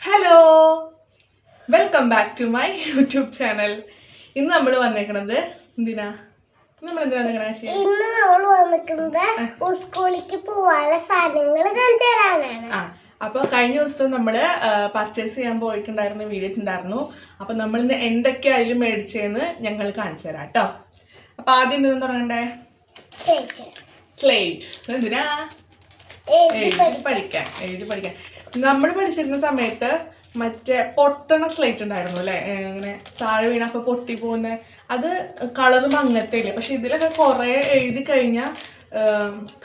Hello, welcome back to my YouTube channel. ഇന്ന് നമ്മൾ വന്നേക്കണത് എന്തിനാ സ്കൂളിലേക്ക് പോവാനുള്ള സാധനങ്ങൾ കാണിച്ചു തരാനാണ്. അപ്പൊ കഴിഞ്ഞ ദിവസം നമ്മള് പർച്ചേസ് ചെയ്യാൻ പോയിട്ടുണ്ടായിരുന്നു, വീഡിയോ ഉണ്ടായിരുന്നു. അപ്പൊ നമ്മൾ ഇന്ന് എന്തൊക്കെയായാലും മേടിച്ചെന്ന് ഞങ്ങൾ കാണിച്ചു തരാം കേട്ടോ. അപ്പൊ ആദ്യം എന്തെന്ന് തുടങ്ങണ്ടേ? സ്ലേറ്റ്. എന്തിനാ? എഴുതി പഠിക്കാൻ. നമ്മൾ പഠിച്ചിരുന്ന സമയത്ത് മറ്റേ പൊട്ടണ സ്ലേറ്റ് ഉണ്ടായിരുന്നു അല്ലേ, ഇങ്ങനെ താഴെ വീണപ്പോ പൊട്ടി പോകുന്ന. അത് കളറ് മങ്ങത്തെ ഇല്ല. പക്ഷെ ഇതിലൊക്കെ കുറെ എഴുതി കഴിഞ്ഞാൽ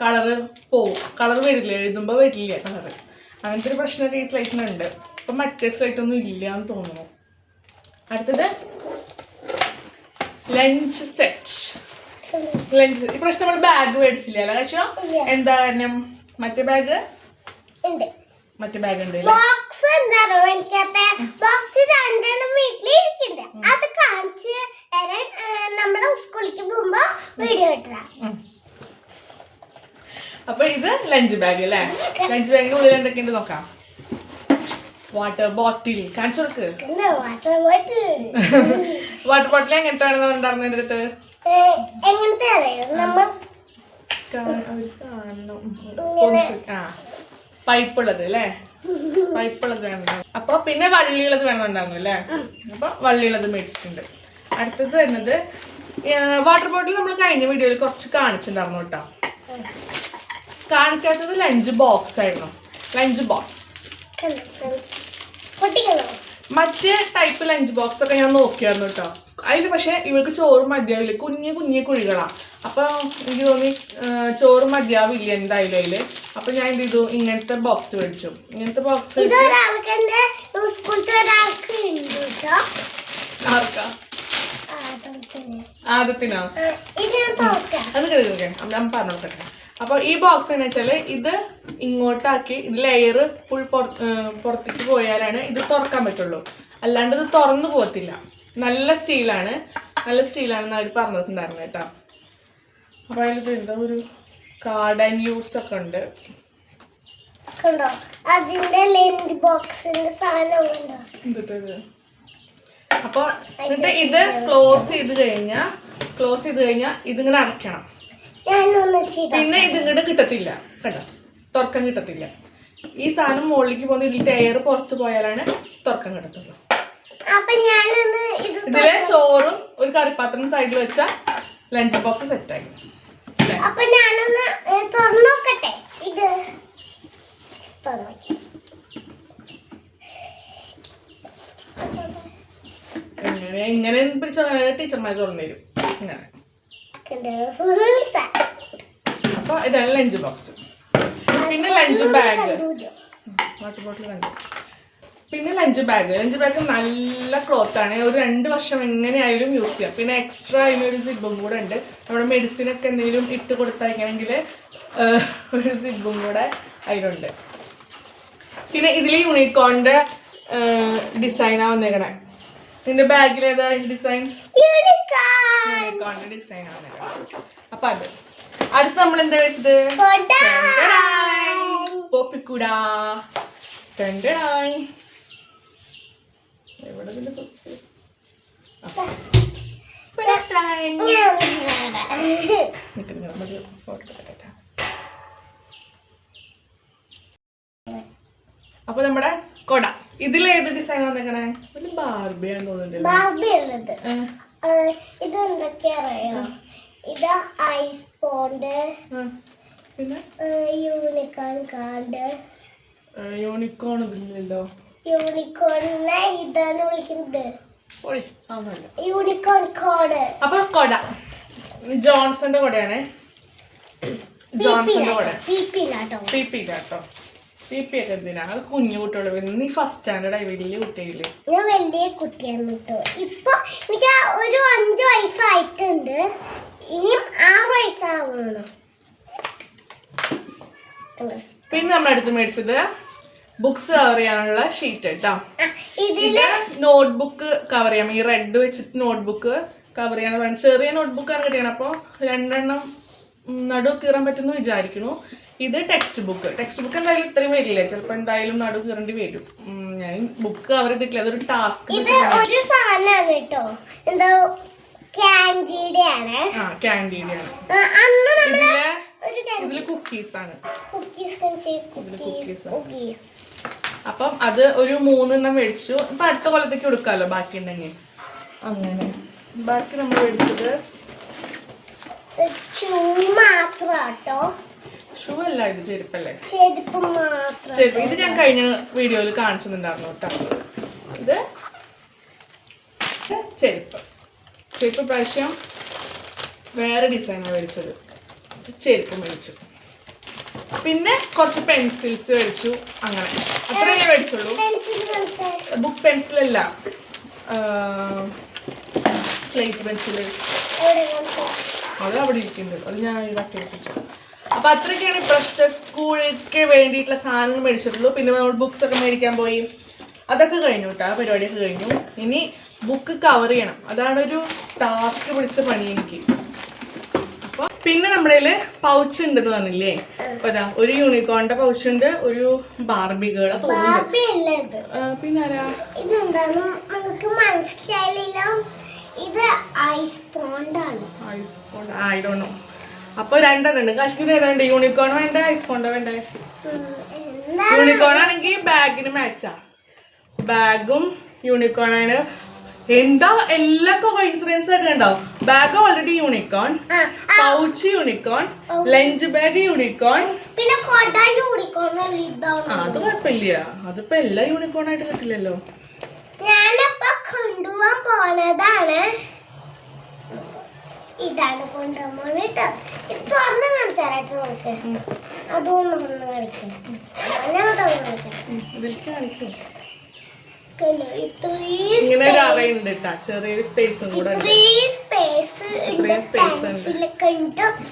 കളറ് പോവും. കളർ വരില്ല, എഴുതുമ്പോ വരില്ല കളറ്. അങ്ങനത്തെ ഒരു പ്രശ്നമൊക്കെ ഈ സ്ലേറ്റിനുണ്ട്. ഇപ്പൊ മറ്റേ സ്ലേറ്റ് ഒന്നും ഇല്ല എന്ന് തോന്നുന്നു. അടുത്തത് ലഞ്ച് സെറ്റ്. ലഞ്ച് ഇപ്രാവശ്യം നമ്മൾ ബാഗ് മേടിച്ചില്ല അല്ല കാശോ? എന്താ കാരണം? മറ്റേ ബാഗ് ഉണ്ട്. അപ്പൊ ഇത് ലഞ്ച് ബാഗ് അല്ലേ? ലഞ്ച് ബാഗിന്റെ ഉള്ളിൽ എന്തൊക്കെയുണ്ട് നോക്കാം. വാട്ടർ ബോട്ടിൽ കാണിച്ചു കൊടുക്ക്. വാട്ടർ ബോട്ടിൽ എങ്ങനത്തെ ഉണ്ടായിരുന്നു എന്റെ അടുത്ത്? പൈപ്പുള്ളത് അല്ലേ? പൈപ്പുള്ളത് വേണം. അപ്പൊ പിന്നെ വള്ളിയുള്ളത് വേണമെന്നുണ്ടായിരുന്നു അല്ലേ? അപ്പൊ വള്ളിയുള്ളത് മേടിച്ചിട്ടുണ്ട്. അടുത്തത് വരുന്നത് വാട്ടർ ബോട്ടിൽ നമ്മൾ കഴിഞ്ഞ വീഡിയോയിൽ കുറച്ച് കാണിച്ചിട്ടുണ്ടായിരുന്നു കേട്ടോ. കാണിക്കാത്തത് ലഞ്ച് ബോക്സ് ആയിരുന്നു. ലഞ്ച് ബോക്സ് മറ്റേ ടൈപ്പ് ലഞ്ച് ബോക്സ് ഒക്കെ ഞാൻ നോക്കിയായിരുന്നു കേട്ടോ. അതിൽ പക്ഷെ ഇവൾക്ക് ചോറ് മതിയാവില്ല, കുഞ്ഞു കുഴികളാ. അപ്പൊ എനിക്ക് തോന്നി ചോറ് മതിയാവില്ല എന്തായാലും അതില്. അപ്പൊ ഞാൻ എന്ത് ചെയ്തു, ഇങ്ങനത്തെ ബോക്സ് മേടിച്ചു. ഇങ്ങനത്തെ ബോക്സ് ആദ്യത്തിനോ? അത് ഞാൻ പറഞ്ഞോട്ടെ. അപ്പൊ ഈ ബോക്സ് എന്ന് വെച്ചാല് ഇത് ഇങ്ങോട്ടാക്കി ഇത് ലെയർ ഫുൾ പുറത്തേക്ക് പോയാലാണ് ഇത് തുറക്കാൻ പറ്റുള്ളൂ. അല്ലാണ്ട് ഇത് തുറന്നു പോകത്തില്ല. നല്ല സ്റ്റീലാണ് അവർ പറഞ്ഞിട്ടുണ്ടായിരുന്നു കേട്ടോ. അപ്പൊ അതിൽ എന്താ ഒരു കാർഡ് ആൻഡ് യൂസ് ഒക്കെ ഉണ്ട്. അപ്പൊ എന്നിട്ട് ഇത് ക്ലോസ് ചെയ്ത് കഴിഞ്ഞാ ഇതിങ്ങനെ അടയ്ക്കണം. പിന്നെ ഇതിങ്ങോട്ട് കിട്ടത്തില്ല കേട്ടോ, തുറക്കാൻ കിട്ടത്തില്ല. ഈ സാധനം മുകളിലേക്ക് പോകുന്ന ഇതിൽ എയർ പുറത്ത് പോയാലാണ് തുറക്കാൻ കിട്ടത്തുള്ളൂ. ഇതിലെ ചോറും ഒരു കറിപ്പാത്രം സൈഡിൽ വെച്ച ലഞ്ച് ബോക്സ് സെറ്റായി. ഇങ്ങനെ പിടിച്ച ടീച്ചർമാർ തുറന്നു തരും. ഇങ്ങനെ. അപ്പൊ ഇതാണ് ലഞ്ച് ബോക്സ്. പിന്നെ ലഞ്ച് ബാഗ്, വാട്ടർ ബോട്ടിൽ കണ്ടു. പിന്നെ ലഞ്ച് ബാഗ് നല്ല ക്ലോത്ത് ആണ്. ഒരു 2 വർഷം എങ്ങനെയായാലും യൂസ് ചെയ്യാം. പിന്നെ എക്സ്ട്രാ അതിനൊരു സിബും കൂടെ ഉണ്ട്. നമ്മുടെ മെഡിസിൻ ഒക്കെ എന്തെങ്കിലും ഇട്ട് കൊടുത്തയക്കണമെങ്കിൽ ഒരു സിബും കൂടെ അതിലുണ്ട്. പിന്നെ ഇതിൽ യൂണിക്കോണിന്റെ ഡിസൈനാ വന്നേക്കണേ. നിന്റെ ബാഗിൽ ഏതാ ഡിസൈൻ? യൂണിക്കോണിന്റെ ഡിസൈനാ വന്നേക്കണേ. അപ്പൊ അത് അടുത്ത് നമ്മൾ എന്താ വെച്ചത്? പോപ്പിക്കൂടാ. എവിടെ അപ്പൊ നമ്മുടെ കൊട ഇതിൽ ഏത് ഡിസൈൻ വന്നേക്കണേ? ബാർബിയാന്ന് തോന്നുന്നുണ്ട്. ഇത് എന്തൊക്കെയാ അറിയോ? ഇത് ഐസ് പോണ്ട്, പിന്നെ യൂണിക്കോൺ കാർഡ്. യൂണിക്കോൺ ഇതില്ലല്ലോ. യൂണിക്കോണിനെ ഇതാണ് വിളിക്കുന്നത്, യൂണിക്കോൺ കോഡ്. അപ്പൊ കൊട ജോൺസന്റെ കൊടയാണ്. ജോൺസന്റെ കൊട പിപി ഒക്കെ എന്തിനാ? അത് കുഞ്ഞു കുട്ടികള്. നീ ഫസ്റ്റ് സ്റ്റാൻഡേർഡ് ആയി, വലിയ കുട്ടിയില്ലേ? ഞാൻ വലിയ കുട്ടിയാണ് കേട്ടോ. ഇപ്പൊ എനിക്ക് ഒരു 5 വയസ്സായിട്ടുണ്ട്. ഇനിയും 6 വയസ്സാവണം. പിന്നെ നമ്മൾ അടുത്ത് മേടിച്ചത് ബുക്സ് കവർ ചെയ്യാനുള്ള ഷീറ്റ് കേട്ടോ. ഇത് നോട്ട്ബുക്ക് കവർ ചെയ്യാം. ഈ റെഡ് വെച്ചിട്ട് നോട്ട്ബുക്ക് കവർ ചെയ്യാന്ന് പറയുന്നത്. ചെറിയ നോട്ട്ബുക്കാണ് കിട്ടിയത്. അപ്പോൾ 2 എണ്ണം നടു കീറാൻ പറ്റുമെന്ന് വിചാരിക്കുന്നു. ഇത് ടെക്സ്റ്റ് ബുക്ക് എന്തായാലും ഇത്രയും വരില്ല, ചിലപ്പോ എന്തായാലും നടു കയറേണ്ടി വരും. ഞാൻ ബുക്ക് അവരെത്തിക്കില്ല, അതൊരു ടാസ്ക്. ഇത് ഒരു സാധനമാണ് കേട്ടോ, എന്താ ക്യാൻഡിയുടെ ആണ്. ഇതില് കുക്കീസ് ആണ്. കുക്കീസ്. അപ്പം അത് ഒരു 3 എണ്ണം മേടിച്ചു. ഇപ്പൊ അടുത്ത കൊല്ലത്തേക്ക് കൊടുക്കാമല്ലോ ബാക്കി ഉണ്ടെങ്കിൽ. അങ്ങനെ ബാക്കി നമ്മൾ മേടിച്ചത് ഷൂ അല്ല, ഇത് ചെരുപ്പല്ലേ. ചെരുപ്പ് ഇത് ഞാൻ കഴിഞ്ഞ വീഡിയോയിൽ കാണിച്ചിട്ടുണ്ടായിരുന്നു കേട്ടോ. ഇത് ചെരുപ്പ് പ്രാവശ്യം വേറെ ഡിസൈനാണ് മേടിച്ചത്. ചെരുപ്പ് മേടിച്ചു. പിന്നെ കുറച്ച് പെൻസിൽസ് മേടിച്ചു. അങ്ങനെ അത്രയേ മേടിച്ചുള്ളൂ. ബുക്ക് പെൻസിലല്ല, സ്ലേറ്റ് പെൻസിൽ. അത് അവിടെ ഇരിക്കുന്നുണ്ട്, അത് ഞാൻ ഇതാക്കിച്ചു. അപ്പൊ അത്രയൊക്കെയാണ് ഇപ്രാവശ്യത്തെ സ്കൂളിലേക്ക് വേണ്ടിയിട്ടുള്ള സാധനങ്ങൾ മേടിച്ചിട്ടുള്ളൂ. പിന്നെ നമ്മൾ ബുക്സ് ഒക്കെ മേടിക്കാൻ പോയി, അതൊക്കെ കഴിഞ്ഞു കേട്ടോ. ആ പരിപാടിയൊക്കെ കഴിഞ്ഞു. ഇനി ബുക്ക് കവർ ചെയ്യണം, അതാണ് ഒരു ടാസ്ക് പിടിച്ച പണി എനിക്ക്. അപ്പൊ പിന്നെ നമ്മുടെ കയ്യില് പൗച്ച് ഉണ്ടെന്ന് പറഞ്ഞില്ലേ. അപ്പൊ അതാ ഒരു യൂണിക്കോണിന്റെ പൗച്ച് ഉണ്ട്, ഒരു ബാർബികളെ തോന്നുന്നുണ്ട്. പിന്നെ ആരാ ഇത് ഐസ് പോണ്ട് ആണ്. I don't know. അപ്പൊ 2 ഉണ്ട്. കാശ്മീർ ഏതാണ്ട് യൂണിക്കോൺ വേണ്ടേ ഐസ് പോണ്ട വേണ്ടേ? യൂണിക്കോൺ ആണെങ്കിൽ ബാഗിന് മാച്ചാ. ബാഗും യൂണിക്കോൺ ആണ്. എന്താ എല്ലാ കോയിൻസിഡൻസ് ആയിട്ട് ഉണ്ടാവും. Bag already unicorn, pouch unicorn, lunch bag unicorn, പിന്നെ അത് കുഴപ്പമില്ല. അതിപ്പോ എല്ലാ യൂണിക്കോൺ ആയിട്ട് കിട്ടില്ലല്ലോ. ഞാനിപ്പോ കൊണ്ടുപോകാൻ പോണതാണ്. ഇതാണ് കൊണ്ടുപോകാൻ കേട്ടോ. ഇത് തുറന്ന് കാണിച്ചാലായിട്ട് നമുക്ക് അതൊന്ന് തുറന്ന് കാണിക്കാം. ഞാൻ തുറന്ന് കാണിക്കാം. ഇങ്ങനെ ഒരു അറയുണ്ട് കേട്ടോ, ചെറിയൊരു സ്പേസും കൂടെ.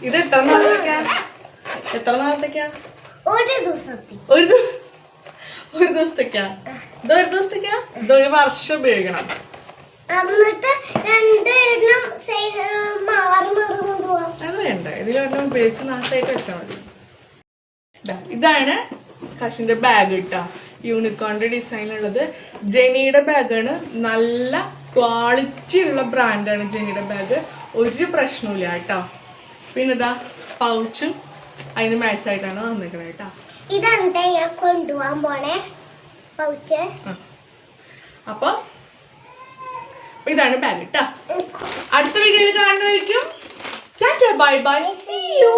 ഇത് എത്ര നാളത്തേക്കാ? ഒരു ദിവസത്തേക്കാ? ഇതൊരു ദിവസത്തേക്കാ? ഇതൊരു വർഷം ഉപയോഗിക്കണം. അത് വേണ്ട, ഇതിലൊരെണ്ണം ഉപയോഗിച്ച് നാശമായിട്ട് വെച്ചാൽ മതി. ഇതാണ് കഷിന്റെ ബാഗ് കേട്ടോ, യൂണിക്കോണിന്റെ ഡിസൈനുള്ളത്. ജെനിയുടെ ബാഗാണ്, നല്ല ക്വാളിറ്റി ഉള്ള ബ്രാൻഡാണ് ജെനിയുടെ ബാഗ്, ഒരു പ്രശ്നമില്ല കേട്ടോ. പിന്നെ ഇതാ പൗച്ചും അതിന് മാച്ച് ആയിട്ടാണ് വന്നിരിക്കണത് കേട്ടോ. ഇതാണ് ഞാൻ കൊണ്ടുപോകാൻ പോണേ പൗച്ച്. അപ്പൊ ഇതാണ് ബാഗ് കേട്ടോ. അടുത്ത വീഡിയോയിൽ കാണുന്നതായിരിക്കും. Bye bye, see U.